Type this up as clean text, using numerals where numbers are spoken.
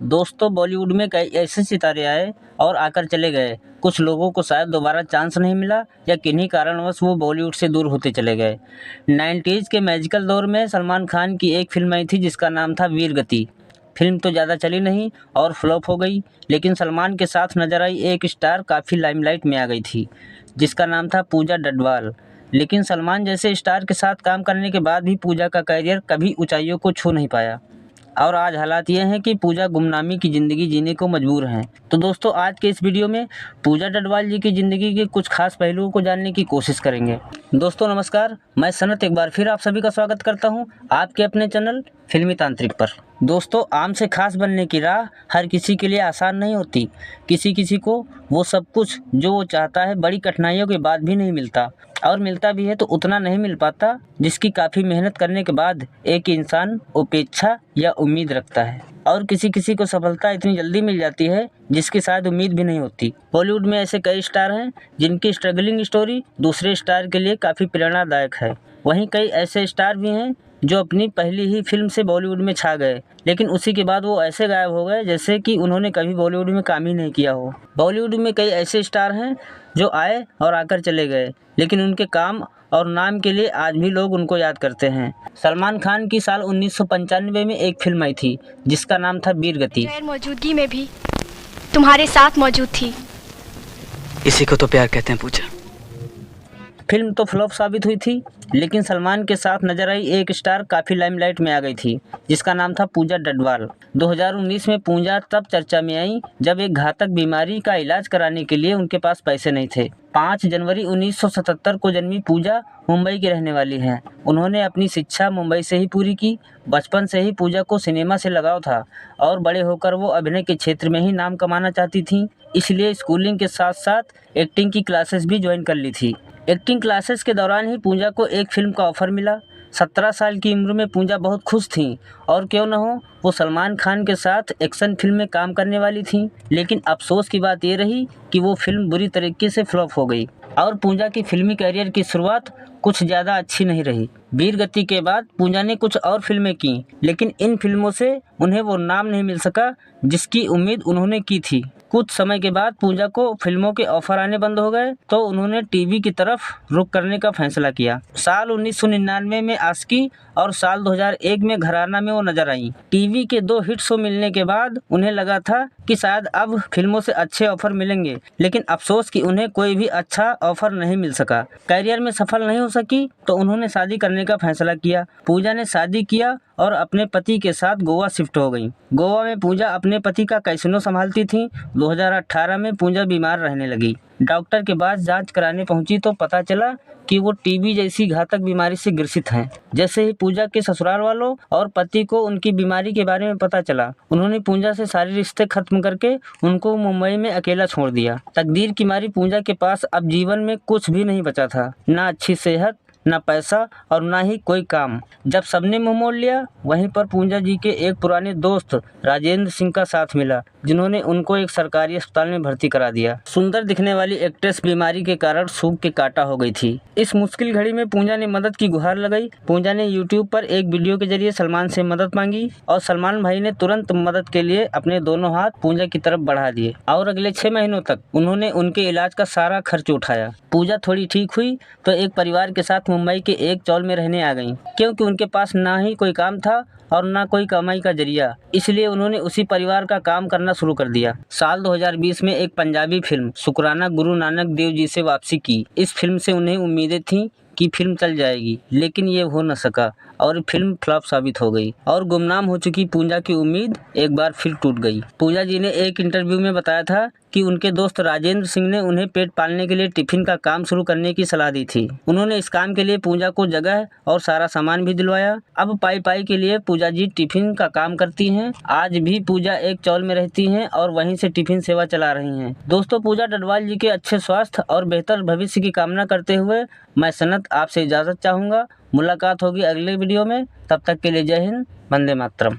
दोस्तों, बॉलीवुड में कई ऐसे सितारे आए और आकर चले गए। कुछ लोगों को शायद दोबारा चांस नहीं मिला या किन्हीं कारणवश वो बॉलीवुड से दूर होते चले गए। 90s के मैजिकल दौर में सलमान खान की एक फिल्म आई थी जिसका नाम था वीरगति। फिल्म तो ज़्यादा चली नहीं और फ्लॉप हो गई, लेकिन सलमान के साथ नजर आई एक स्टार काफ़ी लाइमलाइट में आ गई थी, जिसका नाम था पूजा डडवाल। लेकिन सलमान जैसे स्टार के साथ काम करने के बाद भी पूजा का करियर कभी ऊंचाइयों को छू नहीं पाया और आज हालात ये हैं कि पूजा गुमनामी की ज़िंदगी जीने को मजबूर हैं। तो दोस्तों, आज के इस वीडियो में पूजा डडवाल जी की ज़िंदगी के कुछ खास पहलुओं को जानने की कोशिश करेंगे। दोस्तों नमस्कार, मैं सनत एक बार फिर आप सभी का स्वागत करता हूं आपके अपने चैनल फिल्मी तांत्रिक पर। दोस्तों, आम से खास बनने की राह हर किसी के लिए आसान नहीं होती। किसी को वो सब कुछ जो वो चाहता है बड़ी कठिनाइयों के बाद भी नहीं मिलता, और मिलता भी है तो उतना नहीं मिल पाता जिसकी काफ़ी मेहनत करने के बाद एक इंसान उपेक्षा या उम्मीद रखता है। और किसी को सफलता इतनी जल्दी मिल जाती है जिसकी शायद उम्मीद भी नहीं होती। बॉलीवुड में ऐसे कई स्टार हैं जिनकी स्ट्रगलिंग स्टोरी दूसरे स्टार के लिए काफ़ी प्रेरणादायक है। वहीं कई ऐसे स्टार भी हैं जो अपनी पहली ही फिल्म से बॉलीवुड में छा गए, लेकिन उसी के बाद वो ऐसे गायब हो गए जैसे कि उन्होंने कभी बॉलीवुड में काम ही नहीं किया हो। बॉलीवुड में कई ऐसे स्टार हैं जो आए और आकर चले गए, लेकिन उनके काम और नाम के लिए आज भी लोग उनको याद करते हैं। सलमान खान की साल 1995 में एक फिल्म आई थी जिसका नाम था वीरगति। गैर मौजूदगी में भी तुम्हारे साथ मौजूद थी। इसी को तो प्यार कहते हैं पूजा। फिल्म तो फ्लॉप साबित हुई थी, लेकिन सलमान के साथ नजर आई एक स्टार काफ़ी लाइमलाइट में आ गई थी जिसका नाम था पूजा डडवाल। 2019 में पूजा तब चर्चा में आई जब एक घातक बीमारी का इलाज कराने के लिए उनके पास पैसे नहीं थे। 5 जनवरी 1977 को जन्मी पूजा मुंबई की रहने वाली हैं। उन्होंने अपनी शिक्षा मुंबई से ही पूरी की। बचपन से ही पूजा को सिनेमा से लगाव था और बड़े होकर वो अभिनय के क्षेत्र में ही नाम कमाना चाहती थीं, इसलिए स्कूलिंग के साथ साथ एक्टिंग की क्लासेस भी ज्वाइन कर ली थी। एक्टिंग क्लासेस के दौरान ही पूजा को एक फिल्म का ऑफर मिला। 17 साल की उम्र में पूजा बहुत खुश थीं और क्यों न हो वो सलमान खान के साथ एक्शन फिल्म में काम करने वाली थीं, लेकिन अफसोस की बात ये रही कि वो फिल्म बुरी तरीके से फ्लॉप हो गई और पूजा की फिल्मी करियर की शुरुआत कुछ ज़्यादा अच्छी नहीं रही। वीरगति के बाद पूजा ने कुछ और फिल्में की, लेकिन इन फिल्मों से उन्हें वो नाम नहीं मिल सका जिसकी उम्मीद उन्होंने की थी। कुछ समय के बाद पूजा को फिल्मों के ऑफर आने बंद हो गए तो उन्होंने टीवी की तरफ रुख करने का फैसला किया। साल 1999 में आशिकी और साल 2001 में घराना में वो नजर आई। टीवी के 2 हिट शो मिलने के बाद उन्हें लगा था कि शायद अब फिल्मों से अच्छे ऑफर मिलेंगे, लेकिन अफसोस कि उन्हें कोई भी अच्छा ऑफर नहीं मिल सका। करियर में सफल नहीं हो सकी तो उन्होंने शादी करने का फैसला किया। पूजा ने शादी किया और अपने पति के साथ गोवा शिफ्ट हो गई। गोवा में पूजा अपने पति का कैसीनो संभालती थीं। 2018 में पूजा बीमार रहने लगी। डॉक्टर के पास जांच कराने पहुंची तो पता चला कि वो टीबी जैसी घातक बीमारी से ग्रसित हैं। जैसे ही पूजा के ससुराल वालों और पति को उनकी बीमारी के बारे में पता चला, उन्होंने पूजा से सारे रिश्ते खत्म करके उनको मुंबई में अकेला छोड़ दिया। तकदीर की मारी पूजा के पास अब जीवन में कुछ भी नहीं बचा था, ना अच्छी सेहत, ना पैसा और ना ही कोई काम। जब सबने मुंह मोड़ लिया, वहीं पर पूजा जी के एक पुराने दोस्त राजेंद्र सिंह का साथ मिला, जिन्होंने उनको एक सरकारी अस्पताल में भर्ती करा दिया। सुंदर दिखने वाली एक्ट्रेस बीमारी के कारण सूख के काटा हो गई थी। इस मुश्किल घड़ी में पूजा ने मदद की गुहार लगाई। पूजा ने यूट्यूब पर एक वीडियो के जरिए सलमान से मदद मांगी और सलमान भाई ने तुरंत मदद के लिए अपने दोनों हाथ पूजा की तरफ बढ़ा दिए और अगले 6 महीनों तक उन्होंने उनके इलाज का सारा खर्च उठाया। पूजा थोड़ी ठीक हुई तो एक परिवार के साथ मुंबई के एक चौल में रहने आ गईं, क्योंकि उनके पास ना ही कोई काम था और ना कोई कमाई का जरिया, इसलिए उन्होंने उसी परिवार का काम करना शुरू कर दिया। साल 2020 में एक पंजाबी फिल्म शुक्राना गुरु नानक देव जी से वापसी की। इस फिल्म से उन्हें उम्मीदें थीं कि फिल्म चल जाएगी, लेकिन ये हो न सका और फिल्म फ्लॉप साबित हो गई और गुमनाम हो चुकी पूजा की उम्मीद एक बार फिर टूट गई। पूजा जी ने एक इंटरव्यू में बताया था कि उनके दोस्त राजेंद्र सिंह ने उन्हें पेट पालने के लिए टिफिन का काम शुरू करने की सलाह दी थी। उन्होंने इस काम के लिए पूजा को जगह और सारा सामान भी दिलवाया। अब पाई के लिए पूजा जी टिफिन का काम करती हैं। आज भी पूजा एक चौल में रहती हैं और वहीं से टिफिन सेवा चला रही हैं। दोस्तों, पूजा डडवाल जी के अच्छे स्वास्थ्य और बेहतर भविष्य की कामना करते हुए मैं सनत आपसे इजाजत चाहूँगा। मुलाकात होगी अगले वीडियो में। तब तक के लिए जय हिंद, वंदे मातरम।